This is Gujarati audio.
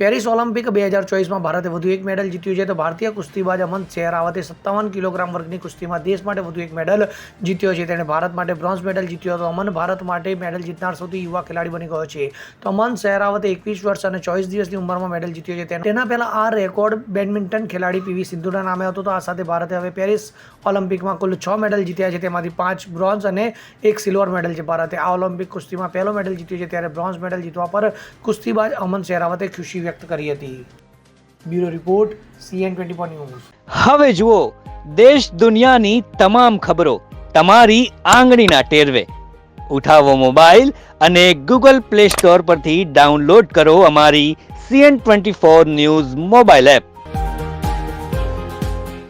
પેરિસ ઓલિમ્પિક 2024માં ભારતે વધુ એક મેડલ જીત્યું છે. તો ભારતીય કુસ્તીબાજ અમન શેરાવતે 57 કિલોગ્રામ વર્ગની કુસ્તીમાં દેશ માટે વધુ એક મેડલ જીત્યો છે. તેણે ભારત માટે બ્રોન્ઝ મેડલ જીત્યો હતો. અમન ભારત માટે મેડલ જીતનાર સૌથી યુવા ખેલાડી બની ગયો છે. તો અમન શેરાવતે 21 વર્ષ અને 24 દિવસની ઉંમરમાં મેડલ જીત્યો છે. તેના પહેલા આ રેકોર્ડ બેડમિન્ટન ખેલાડી પીવી સિંધુના નામે હતો. તો આ સાથે ભારતે હવે પેરિસ ઓલિમ્પિકમાં કુલ 6 મેડલ જીત્યા છે. તેમાંથી 5 બ્રોન્ઝ અને 1 સિલ્વર મેડલ છે. ભારતે આ ઓલિમ્પિક કુસ્તીમાં પહેલો મેડલ જીત્યો છે. ત્યારે બ્રોન્ઝ મેડલ જીતવા પર કુસ્તીબાજ અમન શેરાવતે ખુશી વ્યક્ત કરી હતી. Bureau report CN24 news. હવે જુઓ દેશ દુનિયાની તમામ ખબરો તમારી આંગળીના ટેરવે. ઉઠાવો મોબાઈલ અને Google Play Store પરથી ડાઉનલોડ કરો અમારી CN24 ન્યૂઝ મોબાઈલ એપ.